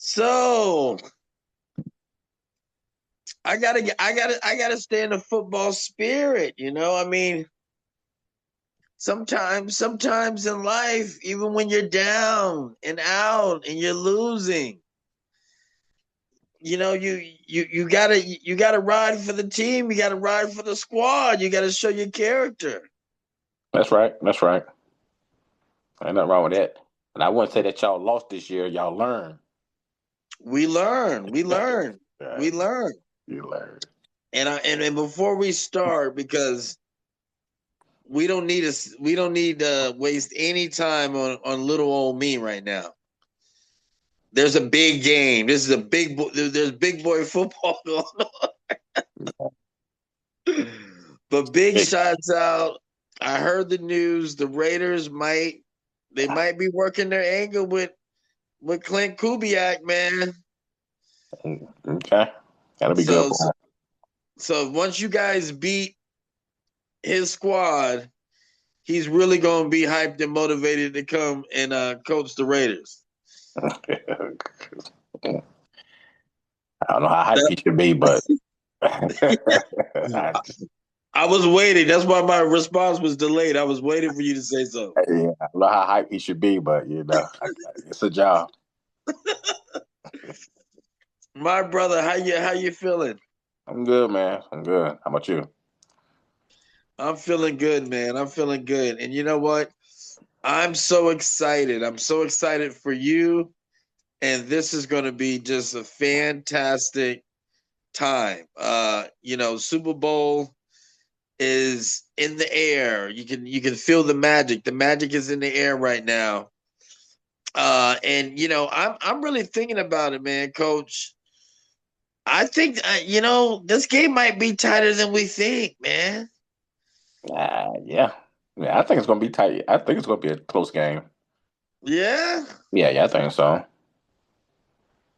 So I gotta stay in the football spirit. I mean, sometimes in life, even when you're down and out and you're losing, you gotta ride for the team. You gotta ride for the squad. You gotta show your character. That's right. That's right. Ain't nothing wrong with that. And I wouldn't say that y'all lost this year. Y'all learned. We learn. We learn. Yeah, We learn. you learned. And before we start, because we don't need to waste any time on little old me right now. There's a big game. This is a big there's big boy football going on. But big Hey, shots out. I heard the news. The Raiders might be working their angle with Clint Kubiak, man. okay. That'll be good So for so, him. so once you guys beat his squad, he's really gonna be hyped and motivated to come and coach the Raiders. I don't know how hype he should be, but I, I was waiting. That's why my response was delayed. I was waiting for you to say so. yeah, I don't know how hype he should be, but it's a job. My brother, how you feeling? I'm good, man. I'm good. How about you? I'm feeling good, man. I'm feeling good. And you know what? I'm so excited. I'm so excited for you. And this is going to be just a fantastic time. Super Bowl is in the air. You can feel the magic. The magic is in the air right now. And I'm really thinking about it, man, coach. I think this game might be tighter than we think, man. Yeah. Yeah, I think it's gonna be tight. I think it's gonna be a close game. Yeah, Yeah, I think so.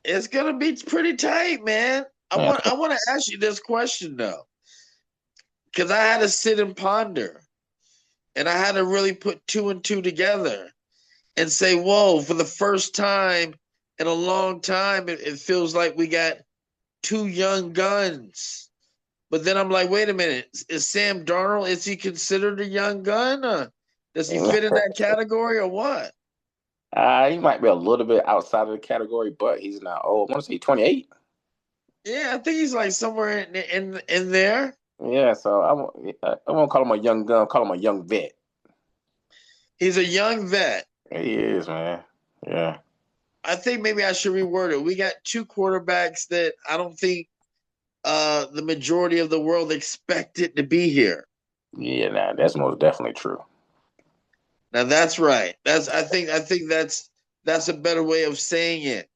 it's gonna be pretty tight, man. I Yeah. want I want to ask you this question though, because I had to sit and ponder, and I had to really put two and two together and say, "Whoa!" For the first time in a long time, it feels like we got two young guns. But then I'm like, wait a minute, is Sam Darnold, is he considered a young gun? Does he fit in that category or what? He might be a little bit outside of the category, but he's not old. I want to say 28. Yeah, I think he's like somewhere in there. Yeah, so I won't call him a young gun. Call him a young vet. He's a young vet. He is, man. Yeah, I think maybe I should reword it. We got two quarterbacks that I don't think the majority of the world expected to be here. yeah. Nah, that's most definitely true. Now that's right. I think that's a better way of saying it.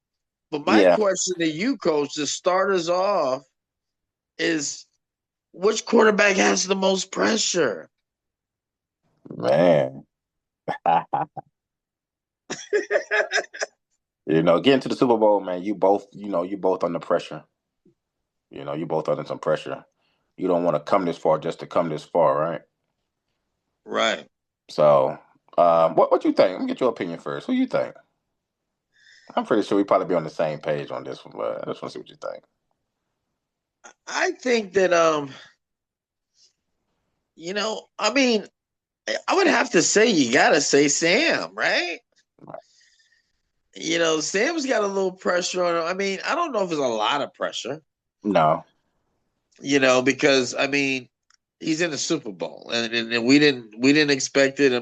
But my Yeah, question to you, coach, to start us off, is which quarterback has the most pressure? man. Getting to the Super Bowl, man. You both under pressure. You both under some pressure. You don't want to come this far just to come this far, right? Right. So, what you think? Let me get your opinion first. Who you think? I'm pretty sure we probably be on the same page on this one, but I just want to see what you think. I think that I mean, I would have to say you gotta say Sam, right? Sam's got a little pressure on him. I mean, I don't know if it's a lot of pressure, No, because I mean, he's in the Super Bowl, and we didn't expect it.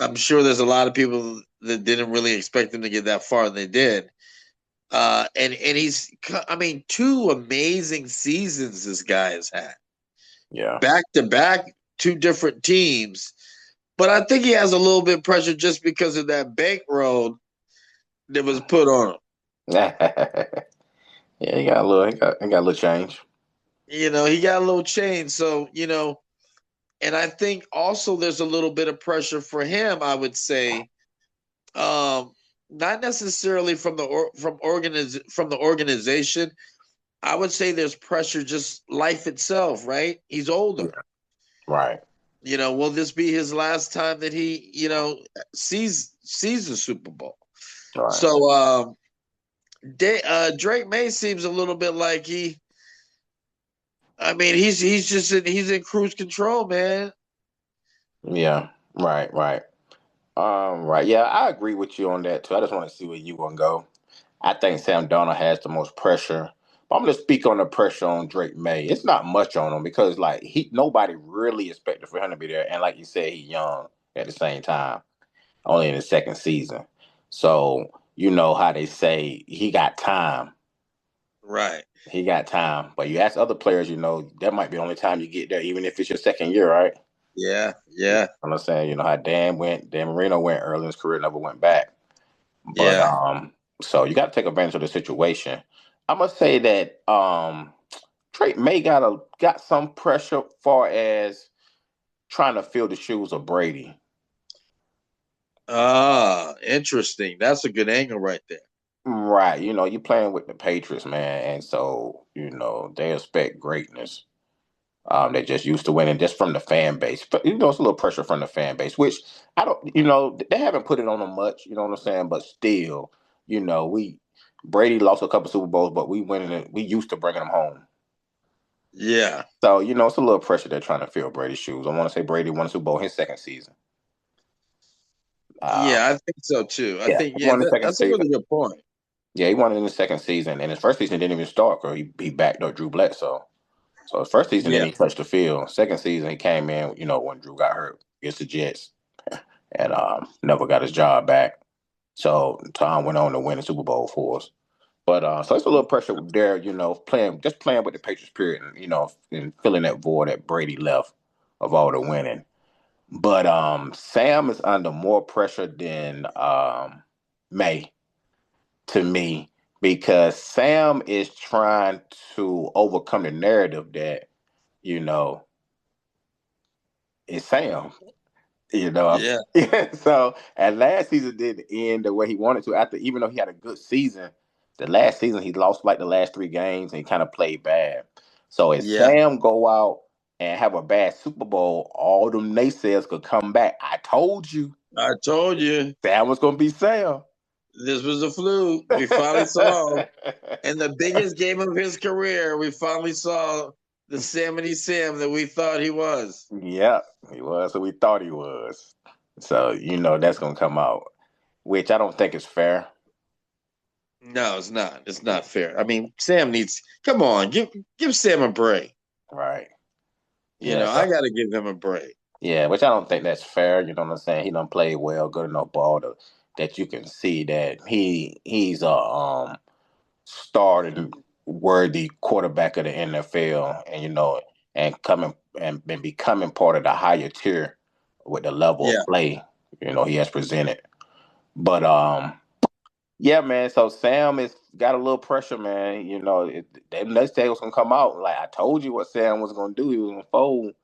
I'm sure there's a lot of people that didn't really expect him to get that far, and they did. And he's, I mean, two amazing seasons this guy has had, yeah. back to back, two different teams. But I think he has a little bit of pressure just because of that bankroll that was put on him. Yeah, he got a little change. He got a little change. So, and I think also there's a little bit of pressure for him, I would say. Not necessarily from the organization. I would say there's pressure just life itself, right? He's Yeah. older. Right. Will this be his last time that he, sees the Super Bowl? Right. So Drake May seems a little bit like he. I mean, he's in cruise control, man. Yeah, right, right. Right. Yeah, I agree with you on that too. I just want to see where you want to go. I think Sam Darnold has the most pressure. But I'm gonna speak on the pressure on Drake May. It's not much on him because like nobody really expected for him to be there. And like you said, he's young at the same time, only in his second season. So you know how they say he got time. Right. He got time. But you ask other players, you know, that might be the only time you get there, even if it's your second year, right? Yeah. You Yeah. know what I'm saying? You know how Dan Marino went early in his career, never went back. But Yeah. so you got to take advantage of the situation. I must say that Drake May got some pressure far as trying to fill the shoes of Brady. Ah, interesting. That's a good angle right there. Right, you know, you playing with the Patriots, man, and so you know they expect greatness. They're just used to winning just from the fan base. But you know, it's a little pressure from the fan base, which I don't, you know, they haven't put it on them much, you know what I'm saying? But still, you know, Brady lost a couple Super Bowls, but we winning it. We used to bringing them home. Yeah. So, you know, it's a little pressure they're trying to fill Brady's shoes. I want to say Brady won a Super Bowl his second season. Yeah, I think so too. I Yeah, think, he yeah, won the second that's a season. really good point. Yeah, he won it in his second season. And his first season didn't even start because he backed up Drew Bledsoe. So his first season Yeah. didn't even touch the field. Second season he came in, you know, when Drew got hurt against the Jets and never got his job back. So Tom went on to win the Super Bowl for us. But so it's a little pressure there, you know, playing with the Patriots period, and, you know, and filling that void that Brady left of all the winning. But Sam is under more pressure than May to me because Sam is trying to overcome the narrative that, you know, it's Sam. You know, Yeah. so and last season didn't end the way he wanted to. After even though he had a good season, the last season he lost like the last three games and he kind of played bad. So if Yeah. Sam go out and have a bad Super Bowl, all them naysayers could come back. I told you I told you Sam was gonna be Sam. this was a fluke. We finally saw in the biggest game of his career, we finally saw the Samity Sam that we thought he was. Yeah, he was who we thought he was. So you know that's gonna come out, which I don't think is fair. No, it's not. It's not fair. I mean, Sam needs. Come on, give Sam a break. Right. You Yeah. know, I got to give him a break. Yeah, which I don't think that's fair. You know what I'm saying? He don't play well, good enough ball that you can see that he's a starting worthy quarterback of the NFL, and you know, and coming and been becoming part of the higher tier with the level of Yeah. play you know he has presented. But yeah, man. So Sam is got a little pressure, man. You know, that next day was gonna come out. Like I told you, what Sam was gonna do. He was gonna fold.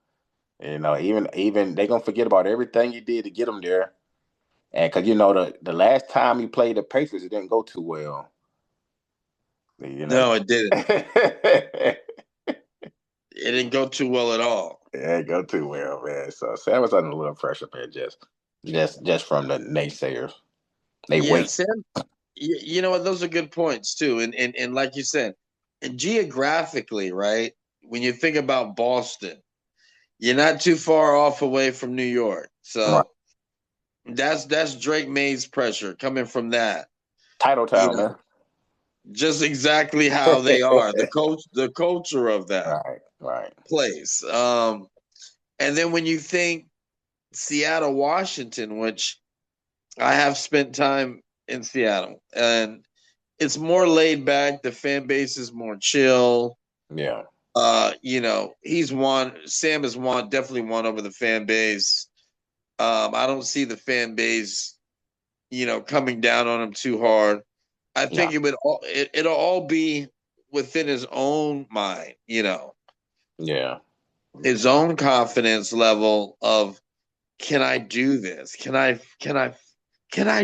You know, even they gonna forget about everything you did to get him there. And because you know the last time he played the Patriots, it didn't go too well. You know, No, it didn't. it It didn't go too well at all. didn't go too well, man. So Sam was under a little pressure, man. Just from the naysayers, they Yeah, wait. Sam. You know what? Those are good points too. And like you said, and geographically, right? When you think about Boston, you're not too far off away from New York. Right. So that's Drake May's pressure coming from that. Title You town, know, man. just exactly how they are, the culture of that Right, right. place. And then when you think Seattle, Washington, which I have spent time in Seattle, and it's more laid back. The fan base is more chill. Yeah, You know, Sam has definitely won over the fan base. I don't see the fan base, coming down on him too hard. I yeah, think it'll all be within his own mind, yeah. his own confidence level of, can I do this? Can I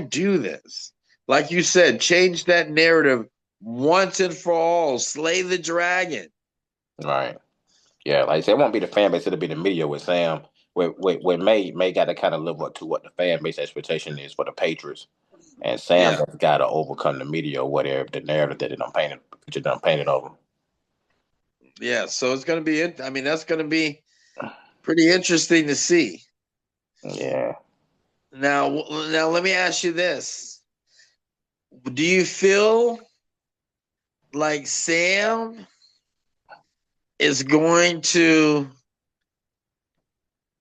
do this? Like you said, change that narrative once and for all. Slay the dragon. Right. Yeah, like I said, it won't be the fan base; it'll be the media with Sam. With May got to kind of live up to what the fan base expectation is for the Patriots. And Sam has got to overcome the media or whatever, the narrative that they done painted of him. Yeah, so it's going to be. I mean, that's going to be pretty interesting to see. Yeah. Now, let me ask you this: do you feel like Sam is going to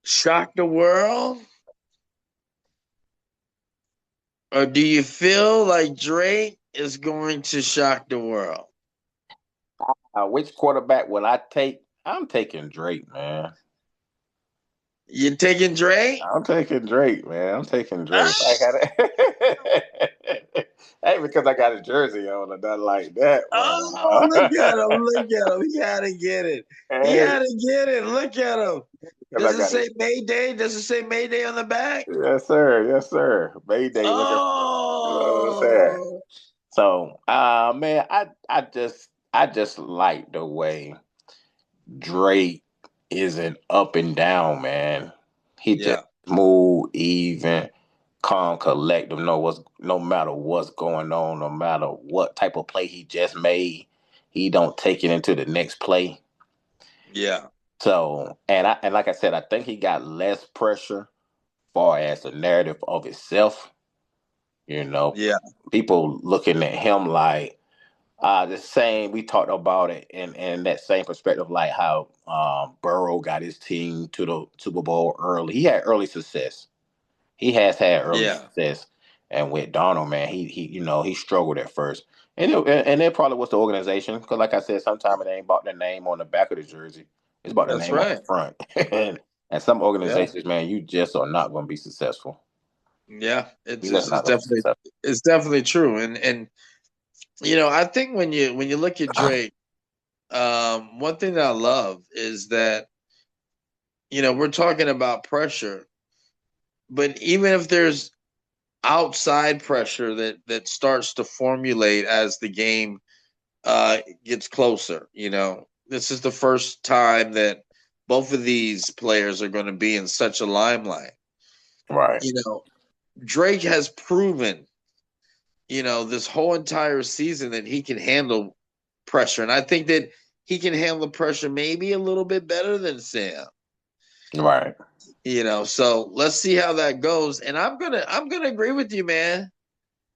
shock the world? Or do you feel like Drake is going to shock the world? Which quarterback will I take? I'm taking Drake, man. You taking Drake? I'm taking Drake, man. I'm taking Drake. Ah! I got it. Ain't because I got a jersey on or nothing like that, Oh, look at him! Look at him! He had to get it. He hey, had to get it. Look at him. because Does I it got it. say Mayday? Does it say Mayday on the back? Yes, sir. Yes, sir. Mayday looking. You know what I'm saying? Oh, So, man, I just like the way Drake isn't up and down, man. He just yeah, smooth, even, calm, collective. No matter what's going on, no matter what type of play he just made, he don't take it into the next play. yeah, So, and like I said, I think he got less pressure far as the narrative of itself. You know, yeah, people looking at him like the same. We talked about it in that same perspective, like how Burrow got his team to the Super Bowl early. He had early success. He has had early yeah. success, and with Donald, man, he struggled at first, and it probably was the organization because, like I said, sometimes it ain't about the name on the back of the jersey; it's about the That's name on the right. front. and some Yeah, organizations, man, you just are not going to be successful. yeah. You're just not going to be successful. It's definitely true. And I think when you look at Drake, one thing that I love is that we're talking about pressure, but even if there's outside pressure that starts to formulate as the game gets closer, this is the first time that both of these players are going to be in such a limelight. Right. You know, Drake has proven, this whole entire season that he can handle pressure, and I think that he can handle pressure maybe a little bit better than Sam. Right. So let's see how that goes. And I'm gonna agree with you, man.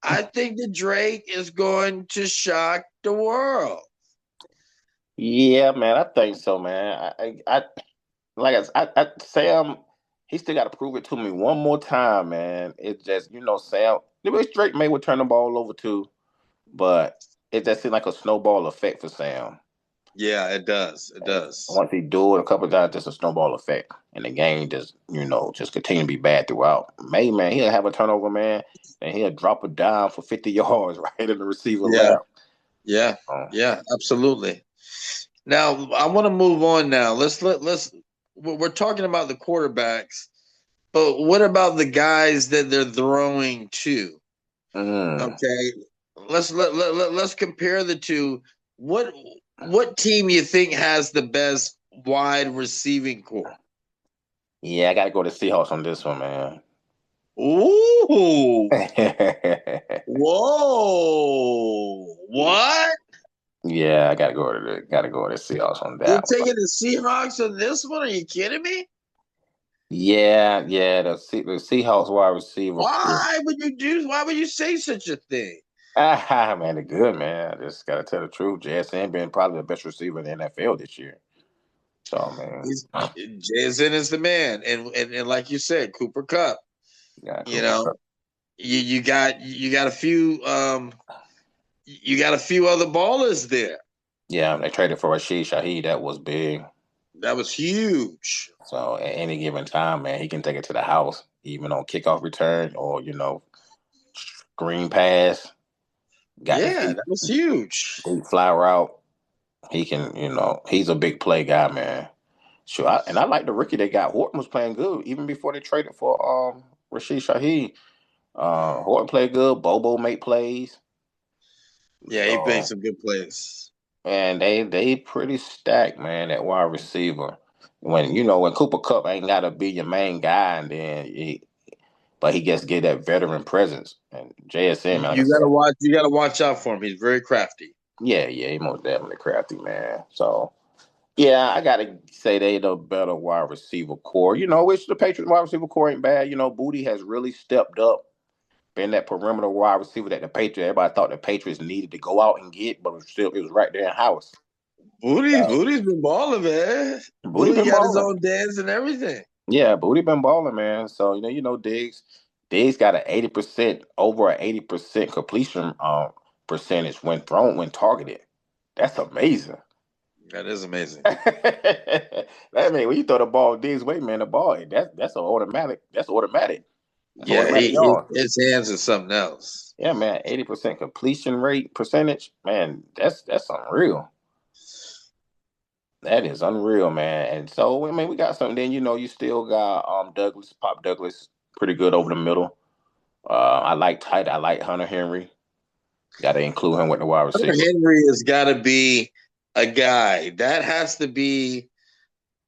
I think that Drake is going to shock the world. Yeah, man, I think so, man. Like Sam, he still got to prove it to me one more time, man. It's just Sam. The way Drake may would turn the ball over too, but it just seemed like a snowball effect for Sam. Yeah, it does. It And does. once he do it a couple of times, just a snowball effect, and the game just continue to be bad throughout. May man, he'll have a turnover, man, and he'll drop it down for 50 yards right in the receiver Yeah, lap. yeah, Um, yeah, absolutely. Now I want to move on. Now let's we're talking about the quarterbacks, but what about the guys that they're throwing to? mm. Okay, let's compare the two. What what team you think has the best wide receiving core? Yeah, I got to go to Seahawks on this one, man. Ooh, whoa, what? Yeah, I gotta go to the Seahawks on You're that one. taking the Seahawks on this one? Are you kidding me? Yeah, the Seahawks wide receiver crew. Why would you say such a thing? Man, they're good, man. I just gotta tell the truth. JSN been probably the best receiver in the NFL this year. So I mean, He's Jason is the man, and like you said, Cooper Cup. yeah, You Cooper know, Kupp. you got a few you got a few other ballers there. Yeah, they traded for Rashid Shaheed. That was big. That was huge. So at any given time, man, he can take it to the house, even on kickoff return or screen pass. Got the Yeah, that was huge. deep fly route. He can, he's a big play guy, man. Sure, and I like the rookie they got. Horton was playing good even before they traded for Rashid Shaheed. Horton played good. Bobo made plays. Yeah, he made So some good plays. and they pretty stacked, man. That wide receiver. When Cooper Cup ain't got to be your main guy, and then but he gets get that veteran presence. And JSN, man, like I You said, gotta watch. You gotta watch out for him. He's very crafty. yeah, he most definitely crafty, man. So yeah, I gotta say they the better wide receiver core. Which the Patriots wide receiver core ain't bad. Booty has really stepped up, been that perimeter wide receiver that the Patriots everybody thought the Patriots needed to go out and get, but it was right there in house. Booty's been balling, man. Booty Booty been got his balling. own dance and everything. Yeah, Booty been balling, man. So Diggs. Diggs got an 80% over an 80% completion percentage when targeted. That's amazing. That is amazing. That mean when you throw the ball Diggs way, man, the ball that's an automatic. That's automatic. That's Yeah, automatic yawn. his hands are something else. Yeah, man, 80% completion rate percentage, man. That's unreal. That is unreal, man. And so I mean, we got something. Then you still got Douglas, Pop Douglas, pretty good over the middle. I like tight. I like Hunter Henry. Got to include him with the wide Hunter receiver. Henry has got to be a guy that has to be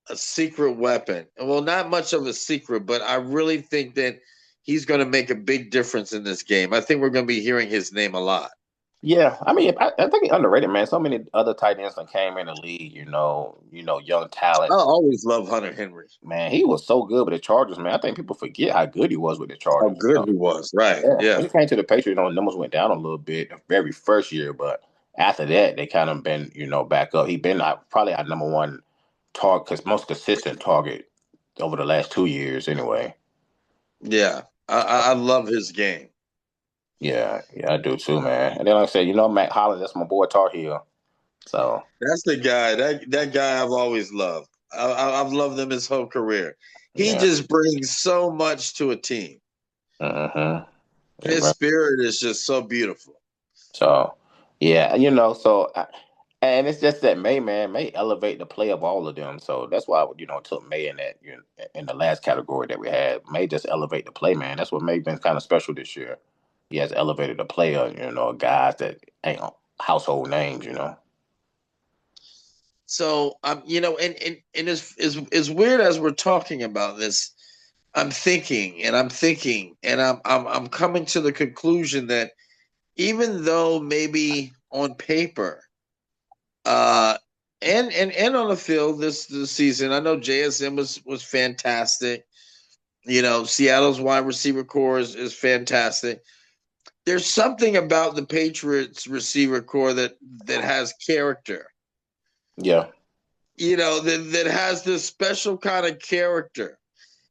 a secret weapon. Well, not much of a secret, but I really think that he's going to make a big difference in this game. I think we're going to be hearing his name a lot. Yeah, I mean, I think he's underrated, man. So many other tight ends that came in the league, young I talent. always love Hunter Henry. Man, he was so good with the Chargers, man. I think people forget how good he was with the How Chargers. good he was, right? Yeah, when Yeah. he came to the Patriots, numbers went down a little bit the very first year, but after that, they kind of been, back up. He been probably our number one target, most consistent target over the last 2 years, anyway. Yeah. I love his game. Yeah, I do too, man. And then like I said, Matt Hollins, that's my boy Tar Heel. So That's the guy. That guy I've always loved. I've loved him his whole career. He yeah, just brings so much to a team. mm-hmm. His spirit is just so beautiful. So yeah, and it's just that May elevate the play of all of them. So that's why took May in that in the last category that we had. May just elevate the play, man. That's what May been kind of special this year. He has elevated the play of guys that ain't household names. So and as weird as we're talking about this, I'm thinking and I'm coming to the conclusion that even though maybe on paper, uh, and on the field this season, I know JSM was fantastic. Seattle's wide receiver core is fantastic. There's something about the Patriots receiver core that has character. Yeah, That has this special kind of character.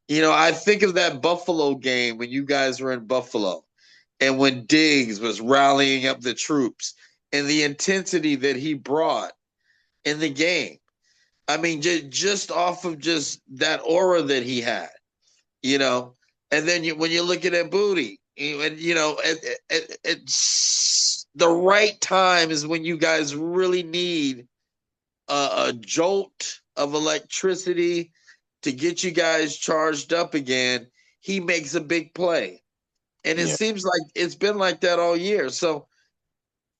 I think of that Buffalo game when you guys were in Buffalo and when Diggs was rallying up the troops and the intensity that he brought in the game. I mean, just off of just that aura that he had, and then when you're looking at Booty, and it's the right time is when you guys really need a jolt of electricity to get you guys charged up again. He makes a big play. And it yeah. seems like it's been like that all year. So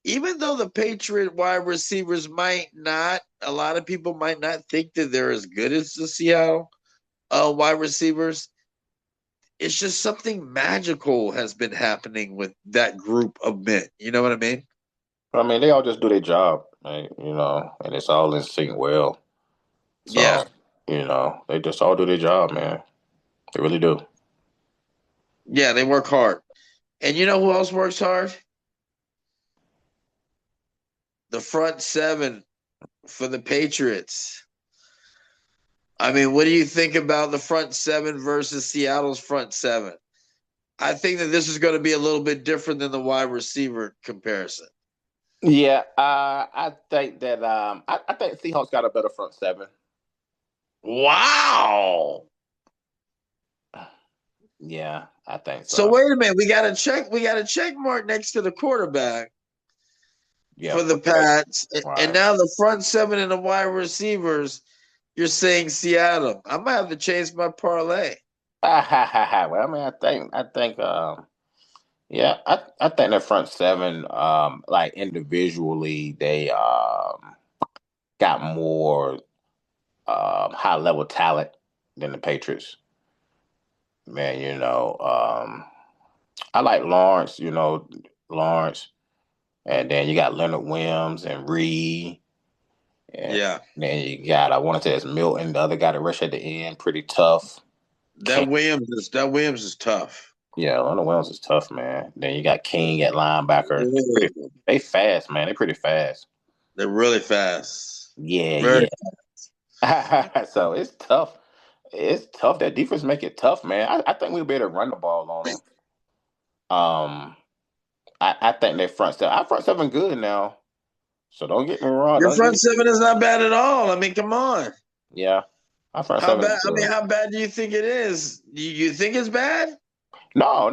even though the Patriot wide receivers a lot of people might not think that they're as good as the Seattle wide receivers, it's just something magical has been happening with that group of men. You know what I mean? I mean, they all just do their job, right? And it's all in sync well. Yeah. So they just all do their job, man. They really do. Yeah, they work hard. And you know who else works hard? The front seven for the Patriots. I mean, what do you think about the front seven versus Seattle's front seven? I think that this is going to be a little bit different than the wide receiver comparison. Yeah, I think that I think Seahawks got a better front seven. Wow. Yeah, I think So so. wait a minute, we got a check mark next to the quarterback Yeah, for the for sure. Pats, and Right. now the front seven and the wide receivers. You're saying Seattle. I might have to change my parlay. Well, I mean, yeah, I think the front seven, like individually, they got more high level talent than the Patriots. man, I like Lawrence, Lawrence, and then you got Leonard Williams and Reed, and Yeah. then you got, I want to say it's Milton, the other guy that rushed at the end, pretty tough. That Williams is tough. Yeah, Leonard Williams is tough, man. Then you got King at linebacker. Yeah. They fast, man. They pretty fast. They're really fast. Yeah, Very. yeah. So it's tough. It's tough. That defense make it tough, man. I think we'll be able to run the ball on them. I think our front seven good now. So don't get me wrong. Your front seven is not bad at all. I mean, come on. Yeah, our front How seven bad? is I good. mean, how bad do you think it is? You think it's bad? No.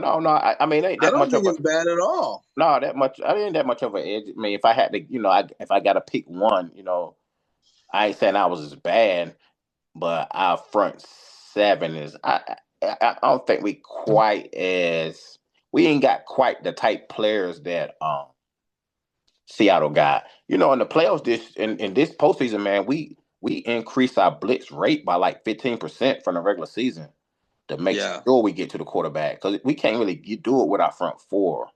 I mean, it ain't I that don't much think of a it's bad at all. no that much. I ain't that much of an edge. I mean, if I had to, if I got to pick one, I ain't saying I was as bad, but our front seven is. I don't think we ain't got quite the type players that Seattle got. In the playoffs in this postseason, man, we increased our blitz rate by like 15% from the regular season to make Yeah. sure we get to the quarterback, because we can't really do it with our front four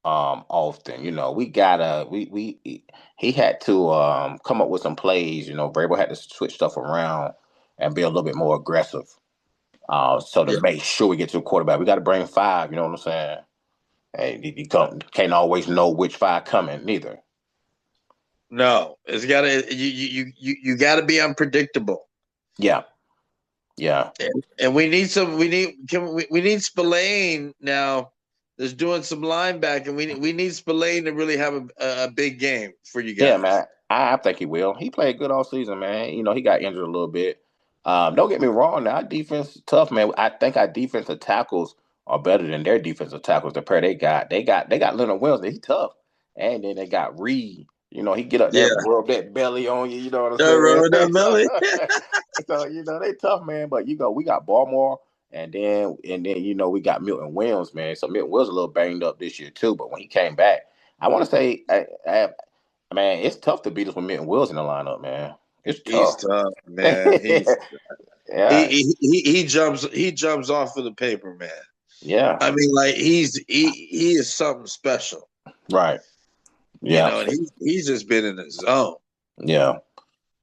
often. We gotta we he had to come up with some plays. Vrabel had to switch stuff around and be a little bit more aggressive. So to Yeah. make sure we get to the quarterback, we got to bring five. You know what I'm saying? Hey, you can't always know which five coming neither. No, it's gotta you gotta be unpredictable. Yeah, yeah, And we need we need Spillane now that's doing some linebacker. We need Spillane to really have a big game for you yeah, guys. man. I think he will. He played good all season, man. He got injured a little bit. Don't get me wrong. Now, our defense is tough, man. I think our defensive tackles are better than their defensive tackles. The pair they got. They got Leonard Williams. He tough, and then they got Reed. He get up there Yeah. and rub that belly on you. You know what I'm saying? Robert Belly. So they tough, man. But we got Baltimore, and then we got Milton Williams, man. So Milton was a little banged up this year too, but when he came back, I want to say, man, it's tough to beat us with Milton Williams in the lineup, man. It's He's tough. tough, man. Yeah, He jumps off of the paper, man. yeah, I mean, like he is something special, right. Yeah, and he's just been in the zone. yeah.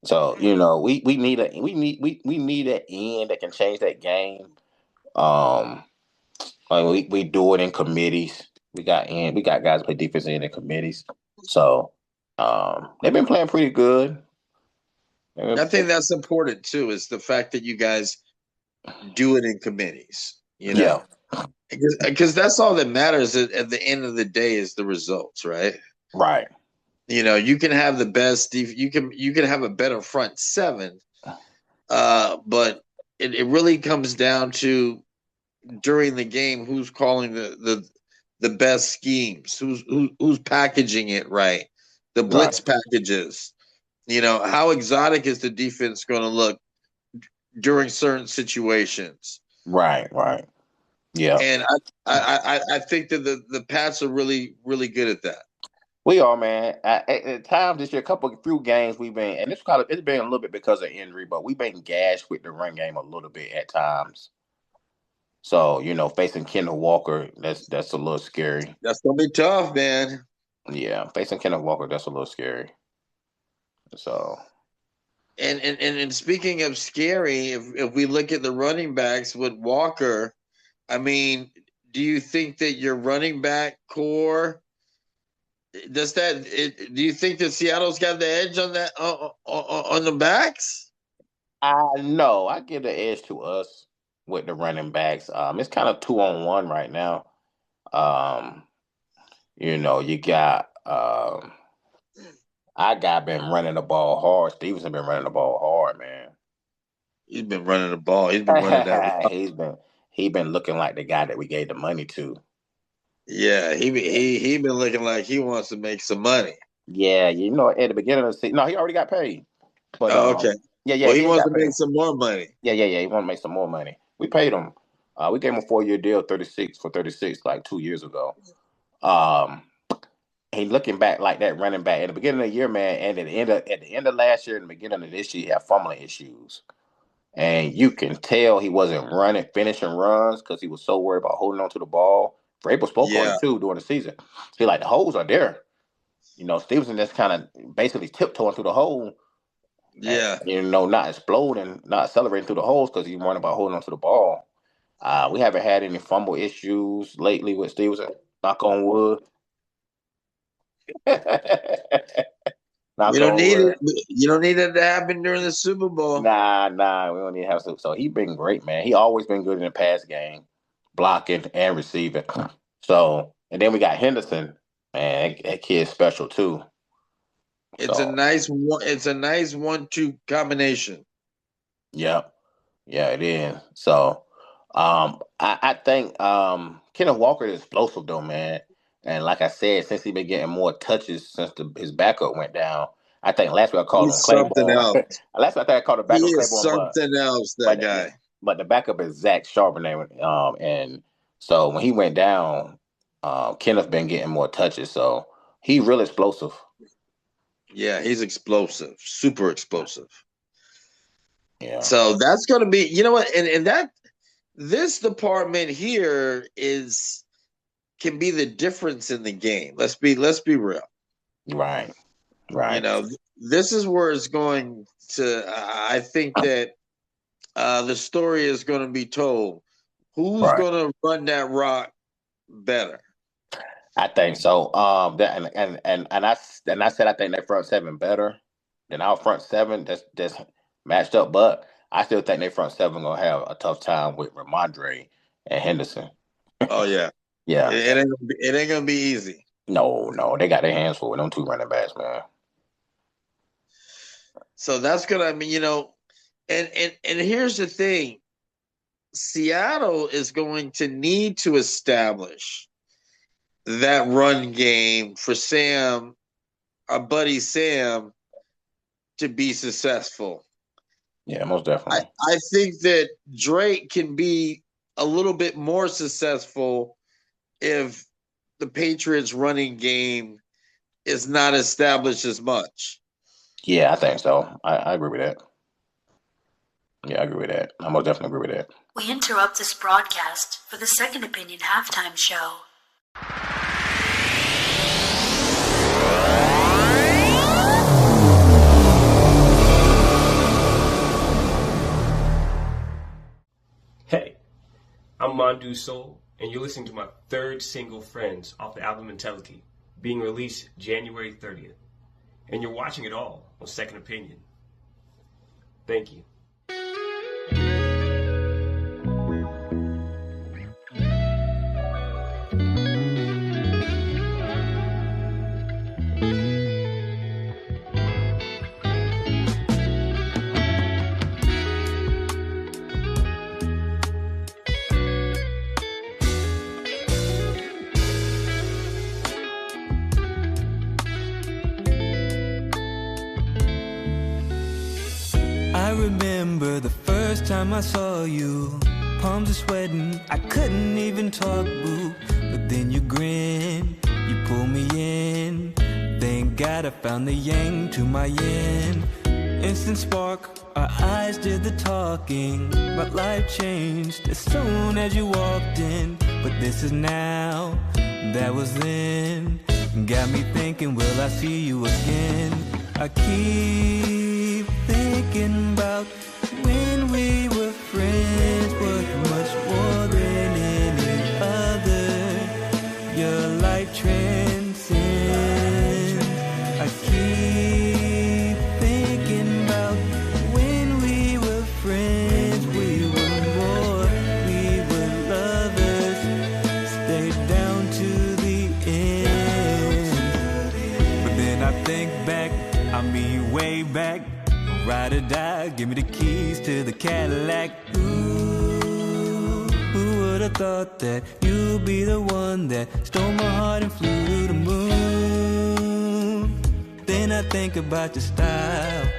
So we need an end that can change that game. Um, we do it in committees. We got guys play defense in committees. So they've been playing pretty good. I think that's important too. Is the fact that you guys do it in committees, Yeah, because that's all that matters at the end of the day is the results, right? right, You can have the best. You can have a better front seven, but it really comes down to during the game who's calling the best schemes, who's packaging it right, the right, blitz packages. How exotic is the defense going to look during certain situations? right. Yeah, And I think that the Pats are really really good at that. we are, man. At times this year, few games we've been, and it's been a little bit because of injury, but we've been gashed with the run game a little bit at times. So facing Kendall Walker, that's a little scary. That's gonna be tough, man. Yeah, facing Kendall Walker, that's a little scary. So And speaking of scary, if we look at the running backs with Walker, I mean, do you think that your running back core do you think that Seattle's got the edge on that on the backs? I know I give the edge to us with the running backs. It's kind of 2-on-1 right now. Um, you got our guy been running the ball hard. Stevenson been running the ball hard, man. He's been running the ball. He's been running that. He been looking like the guy that we gave the money to. Yeah, he been looking like he wants to make some money. Yeah, at the beginning of the season, no, he already got paid. But Oh, okay. yeah, Well, he he wants got to paid. make some more money. Yeah. He want to make some more money. We paid him. We gave him a 4-year deal, 36 like 2 years ago. He looking back like that running back at the beginning of the year, man, and at the end of last year and the beginning of this year, he had fumbling issues. And you can tell he wasn't finishing runs because he was so worried about holding on to the ball. Vrabel spoke on Yeah. it too during the season. See, like the holes are there. Stevenson just kind of basically tiptoeing through the hole. Yeah. And, not exploding, not accelerating through the holes because he's worried about holding on to the ball. We haven't had any fumble issues lately with Stevenson. Knock on wood. You don't need it. You don't need it to happen during the Super Bowl. Nah, we don't need to have Super. So he been great, man. He always been good in the pass game, blocking and receiving. So, and then we got Henderson, man. That kid's special too. It's a nice one. It's a nice 1-2 combination. Yep. Yeah, it is. So, I think Kenneth Walker is explosive though, man. And like I said, since he's been getting more touches since his backup went down, I think last week I called him Claiborne. Last week I think I called him backup Claiborne. Something else, that guy. But the backup is Zach Charbonnet. And so when he went down, Kenneth been getting more touches. So he's really explosive. Yeah, he's explosive, super explosive. Yeah. So that's going to be, you know what, and that this department here can be the difference in the game. Let's be real. Right. This is where it's going to. I think that the story is going to be told. Who's going to run that rock better? I think so. And I said I think their front seven better than our front seven. That's matched up, but I still think their front seven gonna have a tough time with Ramondre and Henderson. Oh yeah, yeah. It ain't gonna be easy. No, they got their hands full with them two running backs, man. So that's gonna, and here's the thing: Seattle is going to need to establish that run game for Sam, our buddy Sam, to be successful. Yeah, most definitely. I think that Drake can be a little bit more successful if the Patriots running game is not established as much. Yeah, I think so. I agree with that. Yeah, I agree with that. I most definitely agree with that. We interrupt this broadcast for the Second Opinion halftime show. Hey, I'm Mondu Soul, and you're listening to my third single, Friends, off the album Mentality, being released January 30th. And you're watching it all on Second Opinion. Thank you. I remember the first time I saw you. Palms are sweating, I couldn't even talk, boo. But then you grin, you pull me in. Thank God I found the yang to my yin. Instant spark, our eyes did the talking. My life changed as soon as you walked in. But this is now, that was then. Got me thinking, will I see you again? I keep thinking about when we were friends, but much more than any other. Your light transcends. I keep thinking about when we were friends. We were more, we were lovers. Stayed down to the end. But then I think back, I mean way back. Ride or die, give me the keys to the Cadillac. Ooh, who would have thought that you'd be the one that stole my heart and flew to the moon? Then I think about your style,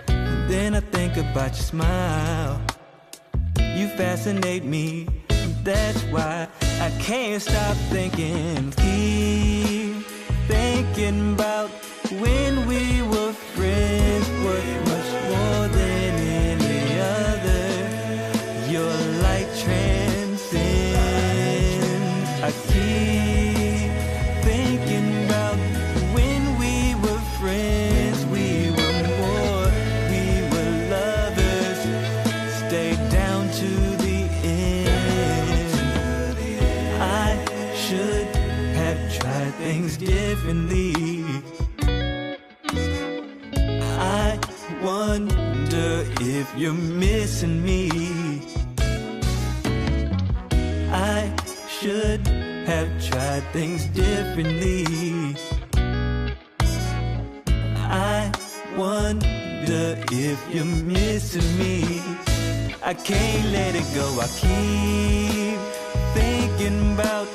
and then I think about your smile. You fascinate me, that's why I can't stop thinking. Keep thinking about when we were friends, was much more than any other. differently. I wonder if you're missing me. I should have tried things differently. I wonder if you're missing me. I can't let it go. I keep thinking about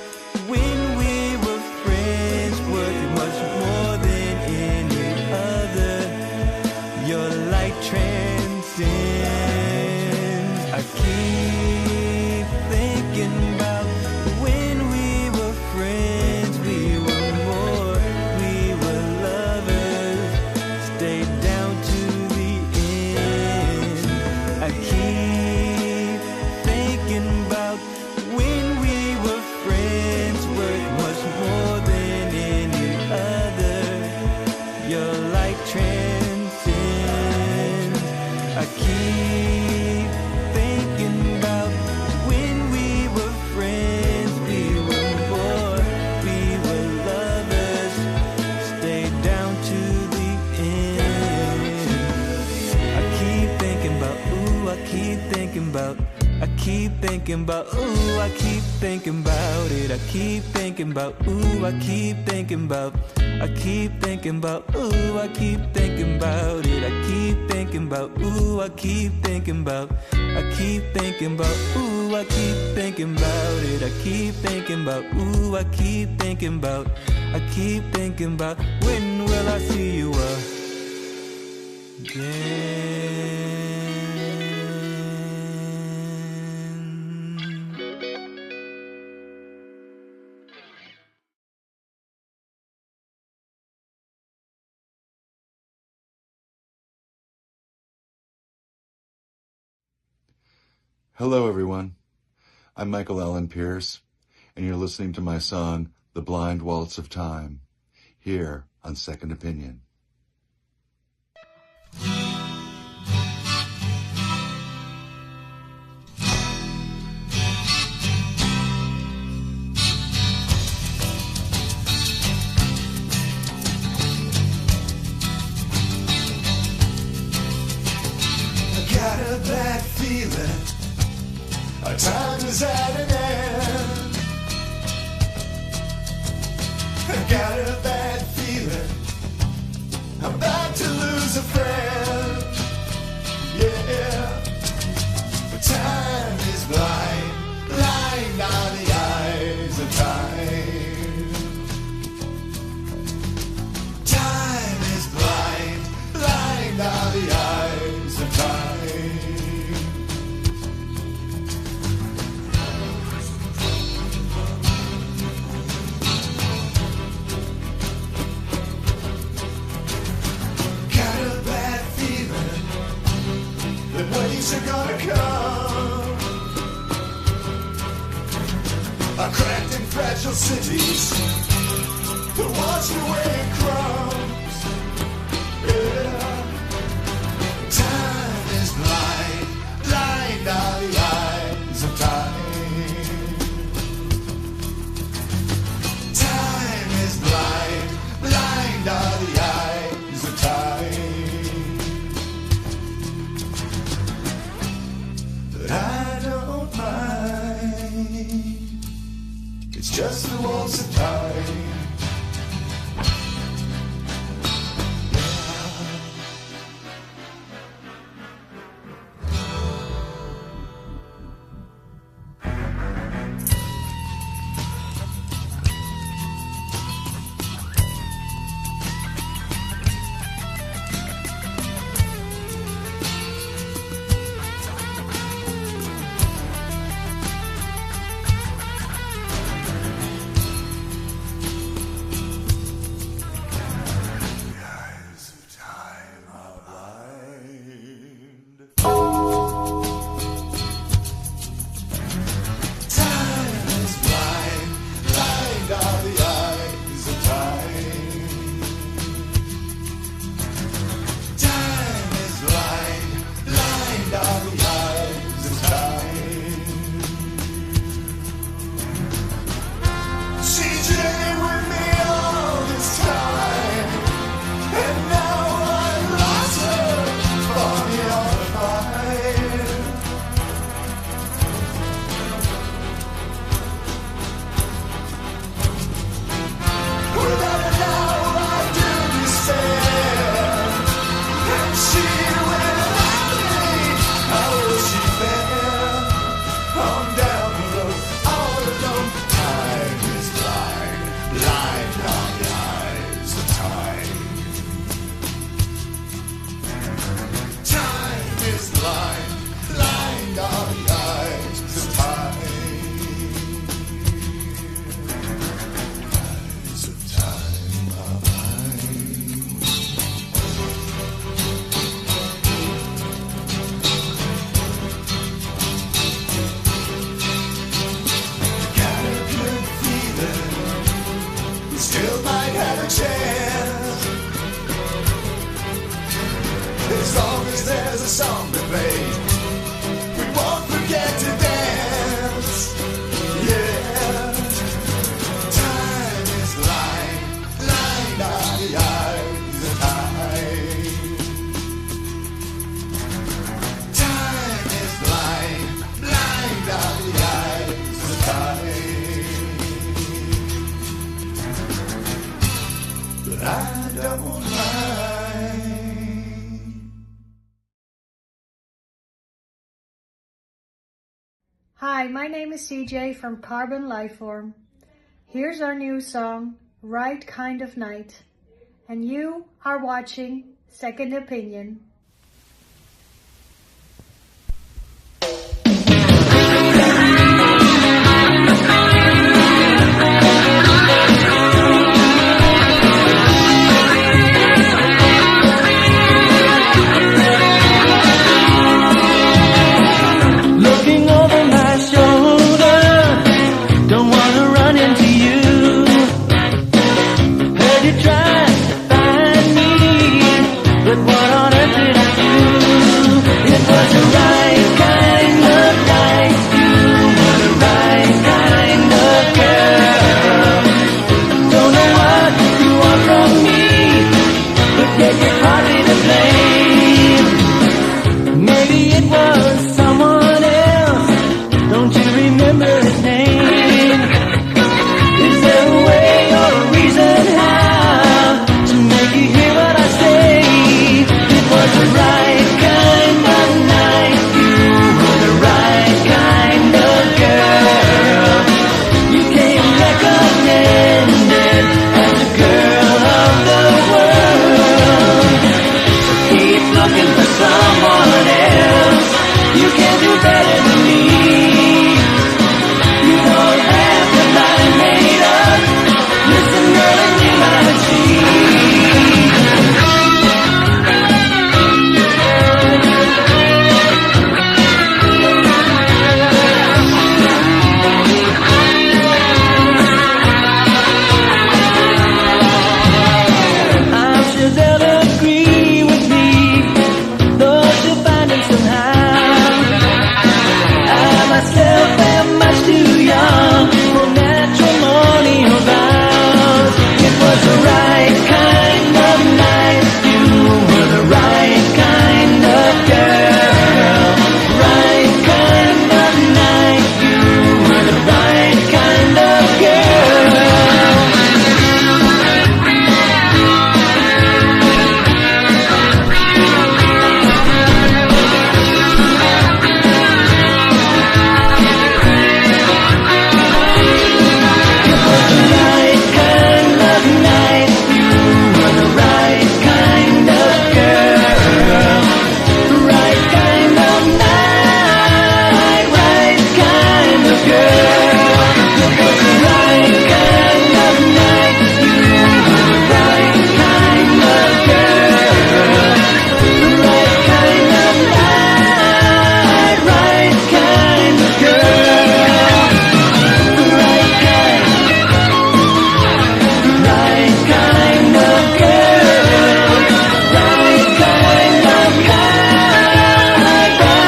when we were friends, worth much more than any other. Your light transcends. I keep thinking about when we were friends, we were more, we were lovers, stayed down to the end. I keep thinking about when we were friends, worth much more than any other. Your light transcends. I keep thinking about when we were friends, we were more, we were lovers, stayed down to the end. I keep thinking about, ooh, I keep thinking about, I keep thinking about, ooh, I keep thinking about it. I keep thinking about, ooh, I keep thinking about, I keep thinking about, ooh, I keep thinking about it. I keep thinking about, ooh, I keep thinking about, I keep thinking about, ooh, I keep thinking about it. I keep thinking about, ooh, I keep thinking about, I keep thinking about, when will I see you again? Hello, everyone. I'm Michael Allen Pierce, and you're listening to my song, The Blind Waltz of Time, here on Second Opinion. I got a bad feeling our time is at an end. I got a bad feeling I'm about to lose a friend. Yeah, but time is blind, blind are the eyes of time. Time is blind, blind are the eyes of time. Waves are gonna come. Our cracked and fragile cities will wash away in crumbs. Yeah. Time is blind, blind are the eyes of time. Time is blind, blind are the eyes of time. I don't mind. It's just the waltz of time. a double line. Hi, my name is CJ from Carbon Lifeform. Here's our new song, Right Kind of Night. And you are watching Second Opinion. Looking over my shoulder, don't wanna run into you. Heard you try to find me, but what on earth did I do? It was the right kind of night. You were the right kind of girl. Don't know what you want from me, but yet you're partly to blame. Maybe it was someone else. Don't you remember his name? Is there a way or a reason how to make you hear what I say? It was the right kind of night. You were the right kind of girl. You came recommended as the girl of the world. Keep looking for someone else. You can do better than me. You don't have to mind made up. Listen, girl, and you might see. I'm sure they'll agree with me, though she'll find him somehow. I myself am much too young for matrimonial vows. It was the right kind of night. You were the right kind of girl. Right kind of night. You were the right kind of girl. Right kind of night, you were the right kind of girl. Right kind of night, right kind of girl. It was the right kind of night, you were the right kind of girl. Right kind of night, right kind of girl. Right kind. Right kind of girl, right kind of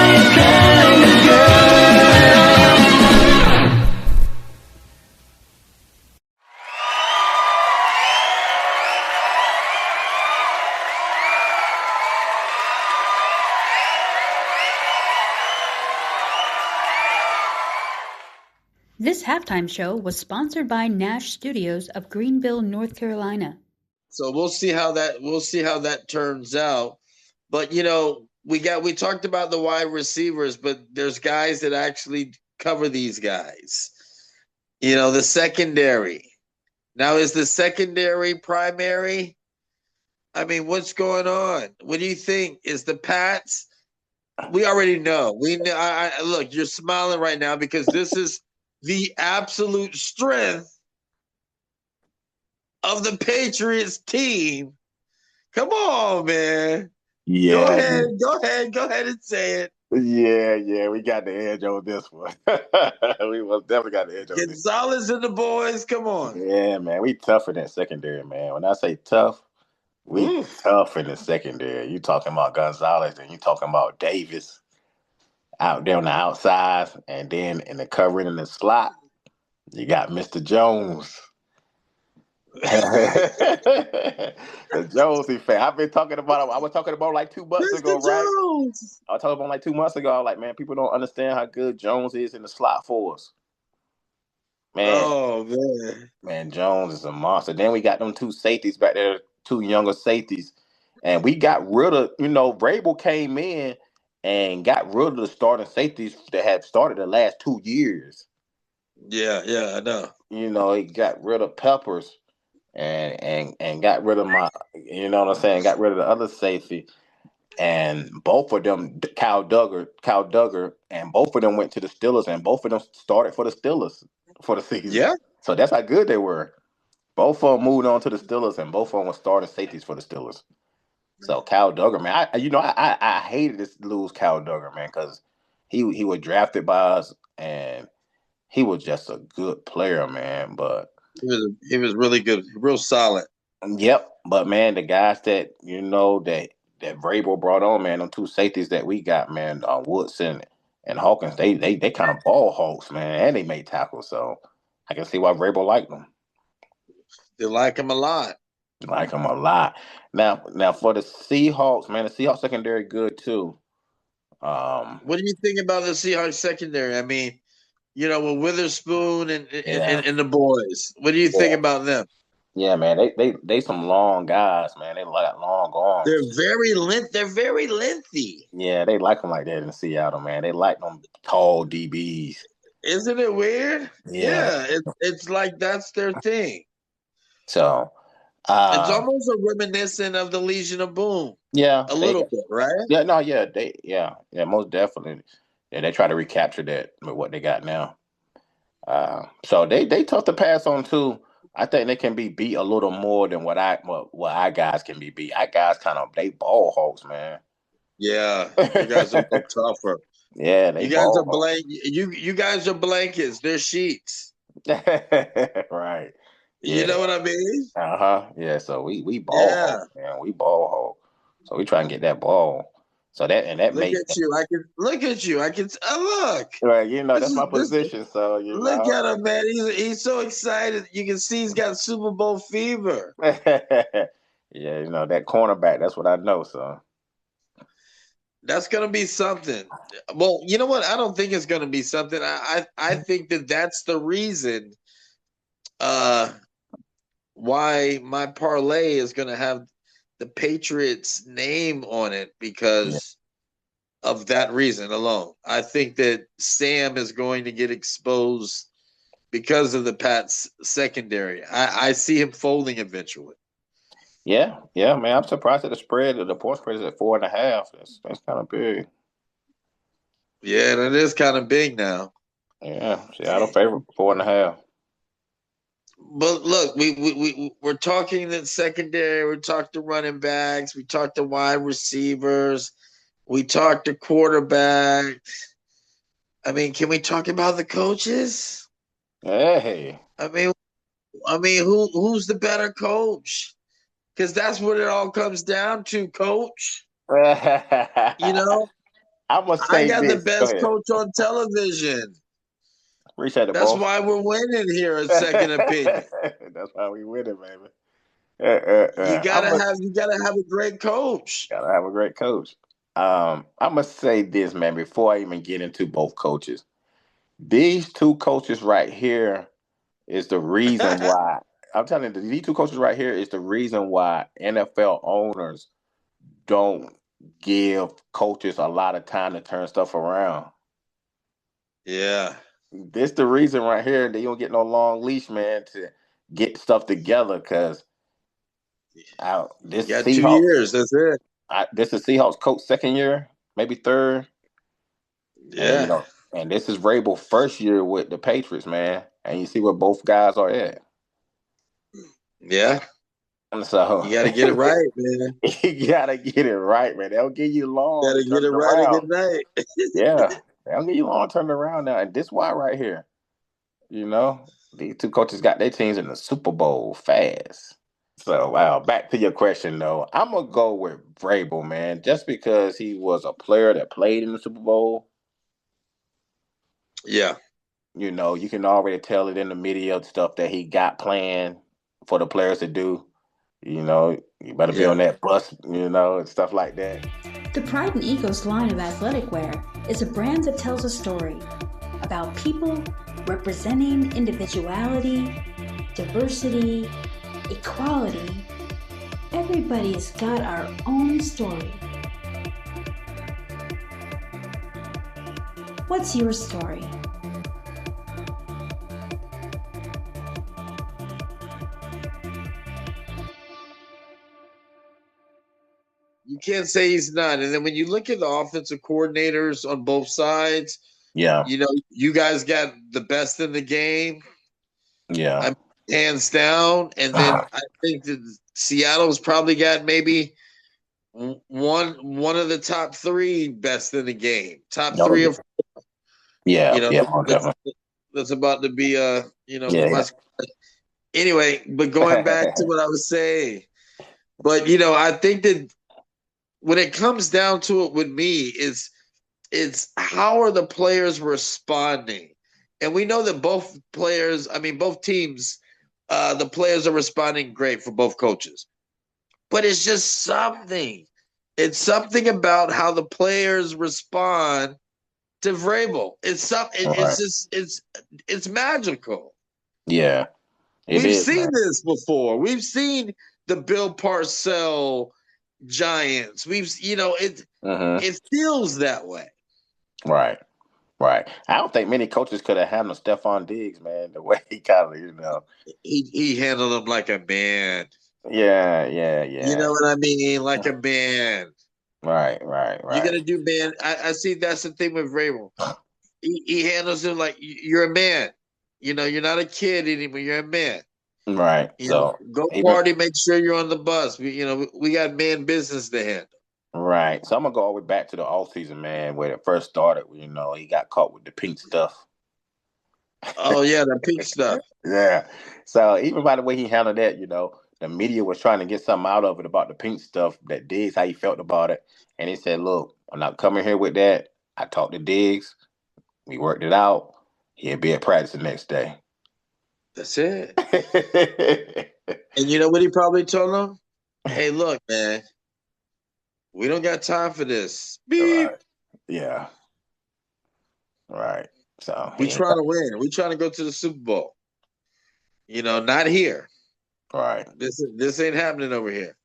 right kind of girl. This halftime show was sponsored by Nash Studios of Greenville, North Carolina. So we'll see how that turns out. But we talked about the wide receivers, but there's guys that actually cover these guys. The secondary. Now, is the secondary primary? I mean, what's going on? What do you think? Is the Pats? We already know. We know. Look, you're smiling right now because this is the absolute strength of the Patriots team. Come on, man. Yeah. Go ahead and say it. Yeah, we got the edge on this one. We most definitely got the edge on this. Gonzalez and the boys, come on. Yeah, man, we tough in that secondary, man. When I say tough, we tough in the secondary. You talking about Gonzalez and you talking about Davis out there on the outside, and then in the covering in the slot, you got Mr. Jones. The Jonesy fan. I've been talking about him. I was talking about like 2 months ago, right? Jones. I was talking about like 2 months ago. I was like, man, people don't understand how good Jones is in the slot for us. Man. Oh, man. Man, Jones is a monster. Then we got them 2 safeties back there, two younger safeties, and we got rid of, Vrabel came in and got rid of the starting safeties that had started the last 2 years. Yeah, I know. He got rid of Peppers and got rid of got rid of the other safety. And both of them, Kyle Duggar, and both of them went to the Steelers, and both of them started for the Steelers for the season. Yeah. So that's how good they were. Both of them moved on to the Steelers, and both of them were starting safeties for the Steelers. So Kyle Duggar, man, I hated to lose Kyle Duggar, man, because he was drafted by us, and he was just a good player, man. But he was really good, real solid. Yep, but man, the guys that that Vrabel brought on, man, them two safeties that we got, man, Woodson and Hawkins, they kind of ball hawks, man, and they made tackles, so I can see why Vrabel liked them. They like him a lot. Like him a lot. Now for the Seahawks, man, the Seahawks secondary good too. What do you think about the Seahawks secondary? I mean, with Witherspoon and the boys, what do you think about them? Yeah, man, they some long guys, man. They got long arms. They're very lengthy. Yeah, they like them like that in Seattle, man. They like them tall DBs. Isn't it weird? Yeah, it's like that's their thing. So it's almost a reminiscent of the Legion of Boom. Yeah, a little bit, right? Yeah, no, yeah, most definitely. Yeah, they try to recapture that with what they got now. So they tough to pass on too. I think they can be beat a little more than what our guys can be beat. Our guys they ball hawks, man. Yeah, you guys are tougher. Yeah, you guys are You guys are blankets. They're sheets. Right. Yeah. You know what I mean? Yeah. So we ball hawk, man. We ball hawk. So we try and get that ball. So that look at you. I can look at you. I can look. Right, that's my position. So look at him, man. He's so excited. You can see he's got Super Bowl fever. Yeah, that cornerback. That's what I know. So that's gonna be something. Well, you know what? I don't think it's gonna be something. I think that's the reason. Why my parlay is gonna have the Patriots name on it because of that reason alone. I think that Sam is going to get exposed because of the Pats secondary. I see him folding eventually. Yeah, man. I'm surprised at the spread. The point spread is at 4.5. That's kind of big. Yeah, that is kind of big now. Yeah, Seattle favorite 4.5. But look, we're talking the secondary. We talked to running backs. We talked to wide receivers. We talked to quarterbacks. I mean, can we talk about the coaches? Hey. I mean, who's the better coach? Because that's what it all comes down to, coach. I must say I got the best coach on television. That's why we're winning here at Second Opinion. That's why we winning, baby. You gotta have a great coach. Gotta have a great coach. I must say this, man, before I even get into both coaches. These two coaches right here is the reason why. I'm telling you, these two coaches right here is the reason why NFL owners don't give coaches a lot of time to turn stuff around. Yeah. This the reason right here that you don't get no long leash, man, to get stuff together. Because this got Seahawks, 2 years. That's it. This is Seahawks coach second year, maybe third. Yeah. And this is Vrabel first year with the Patriots, man. And you see where both guys are at. Yeah. So you got to get it right, man. You got to get it right, man. They'll give you long. Got to get it right a good night. Yeah. They'll give you long turn around now. And this why right here. These two coaches got their teams in the Super Bowl fast. So, wow, back to your question, though. I'm going to go with Vrabel, man, just because he was a player that played in the Super Bowl. Yeah. You can already tell it in the media stuff that he got planned for the players to do. You better be on that bus, and stuff like that. The Pride and Egos line of athletic wear is a brand that tells a story about people representing individuality, diversity, equality, Everybody's got our own story. What's your story? You can't say he's not. And then when you look at the offensive coordinators on both sides, Yeah. you know, you guys got the best in the game. Yeah. Hands down. And then I think that Seattle's probably got maybe one of the top three best in the game. Top three or four. Yeah. You know, Yeah. that's about to be you know, Yeah. anyway, but going back to what I was saying. But you know, I think that when it comes down to it with me, it's how are the players responding? And we know that both teams, the players are responding great for both coaches. But it's just something. It's something about how the players respond to Vrabel. It's magical. Yeah. We've seen this before. We've seen the Bill Parcells Giants. It feels that way. Right. I don't think many coaches could have handled Stephon Diggs, man, the way he kind of, you know. He handled him like a man. Yeah. You know what I mean? Like a man. Right. You're gonna do man. I see that's the thing with Vrabel. He handles him like you're a man. You know, you're not a kid anymore. You're a man. Right. So go party. Make sure you're on the bus. We got man business to handle. Right. So I'm gonna go all the way back to the offseason, man, where it first started. You know, he got caught with the pink stuff. Oh yeah, the pink stuff. Yeah. So even by the way he handled that, you know, the media was trying to get something out of it about the pink stuff, that Diggs, how he felt about it. And he said, look, I'm not coming here with that. I talked to Diggs. We worked it out. He'll be at practice the next day. That's it. And you know what he probably told him? Hey, look, man, we don't got time for this. Beep. Right. Yeah. Right. So we trying to win. We trying to go to the Super Bowl. You know, not here. Right. This ain't happening over here.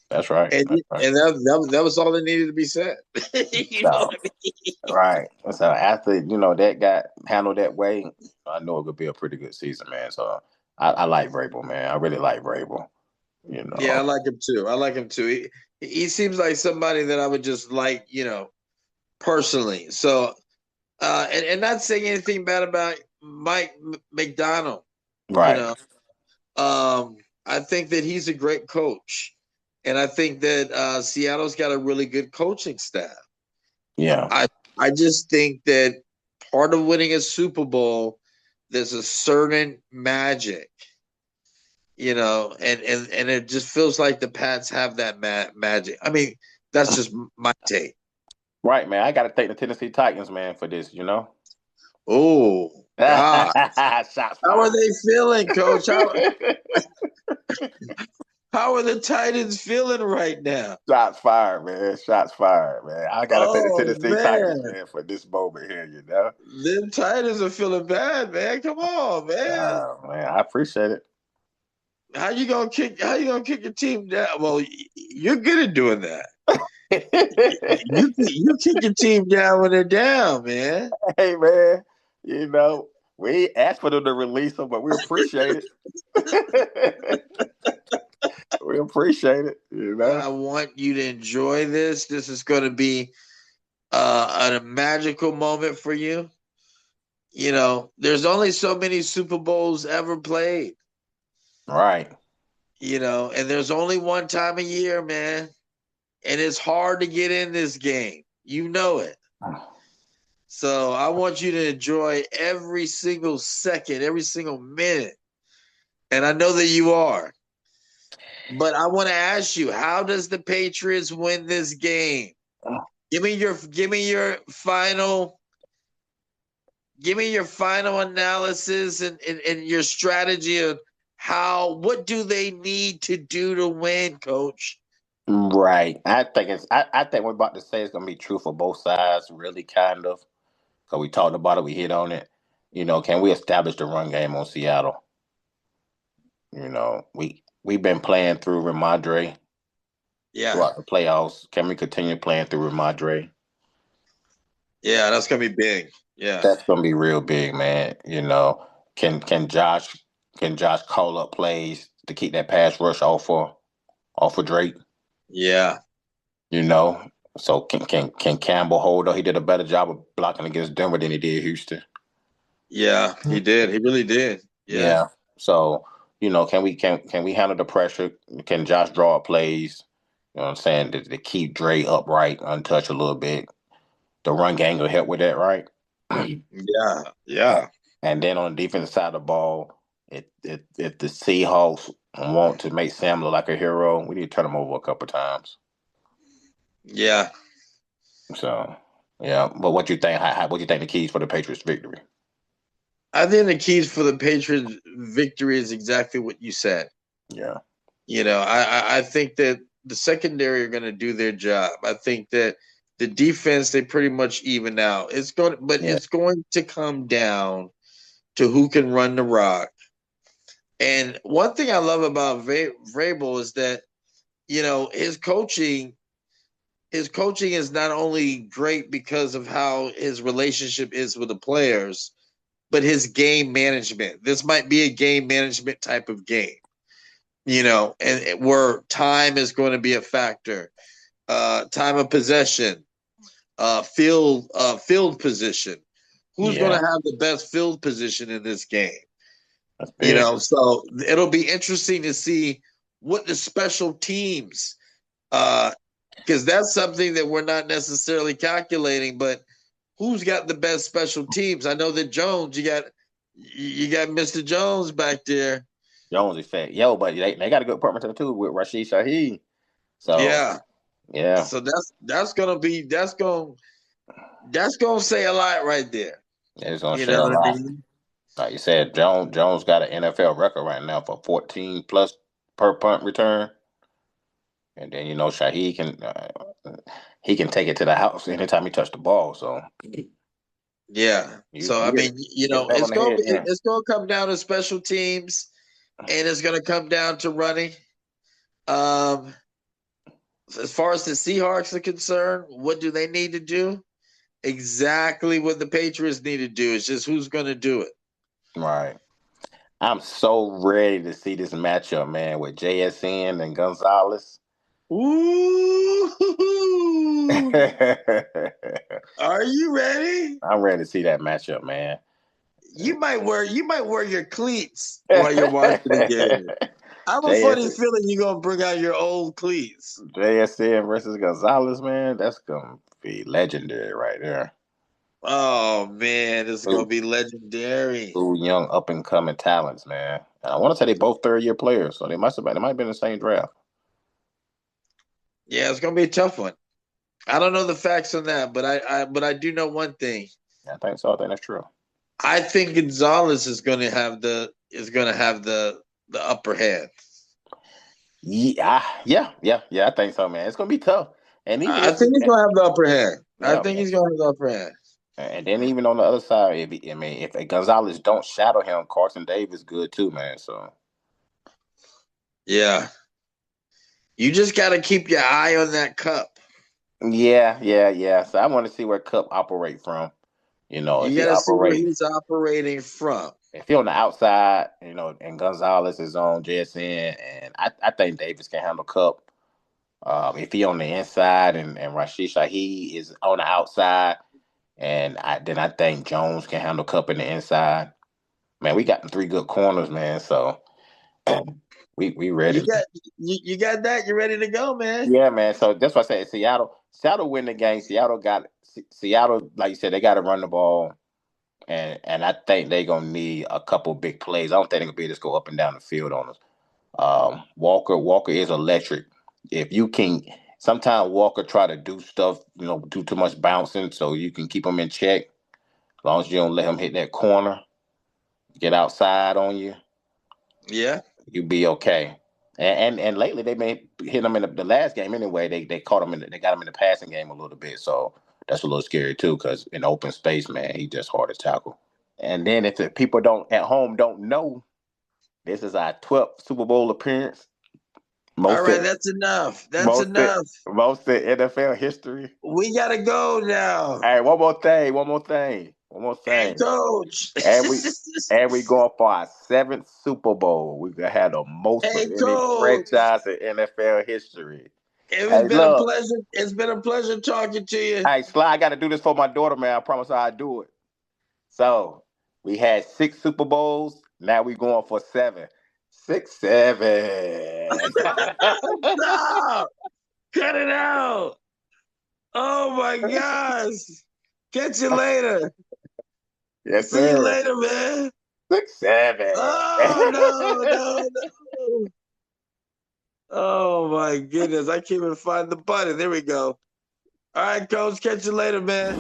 That's right. And that was all that needed to be said. You know what I mean? Right. So after, you know, that got handled that way, I know it could be a pretty good season, man. So I like Vrabel, man. I really like Vrabel. You know. Yeah, I like him too. He seems like somebody that I would just like, you know, personally. So and not saying anything bad about Mike McDonald. Right. You know, I think that he's a great coach. And I think that Seattle's got a really good coaching staff. Yeah. I just think that part of winning a Super Bowl, there's a certain magic, you know, and it just feels like the Pats have that magic. I mean, that's just my take. Right, man. I got to thank the Tennessee Titans, man, for this, you know. Oh, God. How are they feeling, Coach? How are the Titans feeling right now? Shots fired, man. Shots fired, man. I got to thank the Tennessee Titans, man, for this moment here, you know. Them Titans are feeling bad, man. Come on, man. Man, I appreciate it. How you gonna kick your team down? Well, you're good at doing that. you kick your team down when they're down, man. Hey, man. You know, we asked for them to release them, but we appreciate it. We appreciate it. You know, I want you to enjoy this. This is going to be a magical moment for you. You know, there's only so many Super Bowls ever played. Right. You know, and there's only one time a year, man. And it's hard to get in this game. You know it. So I want you to enjoy every single second, every single minute. And I know that you are. But I want to ask you, how does the Patriots win this game? Give me your final analysis and your strategy of what do they need to do to win, Coach? Right. I think we're about to say it's gonna be true for both sides, really, kind of. Because we talked about it, we hit on it. You know, can we establish the run game on Seattle? You know, we've been playing through Ramondre Yeah. throughout the playoffs? Can we continue playing through Ramadre? Yeah, that's gonna be big. Yeah. That's gonna be real big, man. Can Josh call up plays to keep that pass rush off of Drake? Yeah. You know, so can Campbell hold up? He did a better job of blocking against Denver than he did Houston. Yeah, he did. He really did. Yeah. Yeah. So can we handle the pressure? Can Josh draw up plays? You know what I'm saying to keep Dre upright, untouched a little bit. The run game will help with that, right? Yeah. Yeah. And then on the defensive side of the ball, if the Seahawks want to make Sam look like a hero, we need to turn him over a couple times. Yeah. So, yeah. But what you think? What you think the keys for the Patriots' victory? I think the keys for the Patriots' victory is exactly what you said. Yeah. I think that the secondary are going to do their job. I think that the defense, they pretty much even out. It's going to come down to who can run the rock. And one thing I love about Vrabel is that his coaching is not only great because of how his relationship is with the players, but his game management. This might be a game management type of game, and where time is going to be a factor, time of possession, field position. Who's going to have the best field position in this game? So it'll be interesting to see what the special teams, because that's something that we're not necessarily calculating, but who's got the best special teams? I know that Jones, you got Mr. Jones back there. Jones is fat. But they got a good partner too with Rashid Shaheed. So yeah. So that's gonna say a lot right there. Yeah, it's gonna say a lot. I mean? Like you said, Jones got an NFL record right now for 14 plus per punt return. And then Shaheed can take it to the house anytime he touch the ball. So yeah. It's gonna come down to special teams, and it's gonna come down to running. As far as the Seahawks are concerned, what do they need to do? Exactly what the Patriots need to do. It's just who's gonna do it. Right. I'm so ready to see this matchup, man, with JSN and Gonzalez. Ooh. Are you ready? I'm ready to see that matchup, man. You might wear your cleats while you're watching the game. I have a funny feeling you're gonna bring out your old cleats. JSN versus Gonzalez, man. That's gonna be legendary right there. Oh man, it's gonna be legendary. Two young up and coming talents, man. And I want to say they both 3rd-year players, so they might have been in the same draft. Yeah, it's gonna be a tough one. I don't know the facts on that, but I do know one thing. I think so. I think that's true. I think Gonzalez is gonna have the upper hand. Yeah. I think so, man. It's gonna be tough. And I think he's gonna have the upper hand. I think he's gonna have the upper hand. And then even on the other side, if Gonzalez don't shadow him, Carson Davis good too, man. So yeah, you just got to keep your eye on that Cup. Yeah. So I want to see where Cup operate from. You got to see where he's operating from. If he's on the outside, and Gonzalez is on JSN, and I think Davis can handle Cup. If he on the inside and Rashid Shaheed is on the outside, and I think Jones can handle Cup in the inside. Man, we got 3 good corners, man. So we ready. You got that? You ready to go, man? Yeah, man. So that's why I say Seattle win the game. Seattle, like you said, they got to run the ball, and I think they're gonna need a couple big plays. I don't think they're gonna be able to go up and down the field on us. Walker is electric. If you can, sometimes Walker try to do stuff, do too much bouncing, so you can keep him in check. As long as you don't let him hit that corner, get outside on you. Yeah, you'll be okay. And lately they've been hitting him in the last game anyway. They caught him they got him in the passing game a little bit, so that's a little scary too. Because in open space, man, he just hard to tackle. And then if the people at home don't know, this is our 12th Super Bowl appearance. All Most right, in, that's enough. That's most in, enough. most in NFL history. We gotta go now. Hey, one more thing. Hey, coach. And we going for our 7th Super Bowl. We gonna have the most of Hey, any coach. franchise in NFL history. It's Hey, been a look. pleasure. It's been a pleasure talking to you. Hey, Sly, I got to do this for my daughter, man. I promise I'll do it. So we had 6 Super Bowls. Now we going for 7. 6, 7. Stop. Cut it out. Oh my gosh. Catch you later. Yes, See you sir. later, man. 6, 7. Oh no. Oh my goodness. I can't even find the button. There we go. All right, coach. Catch you later, man.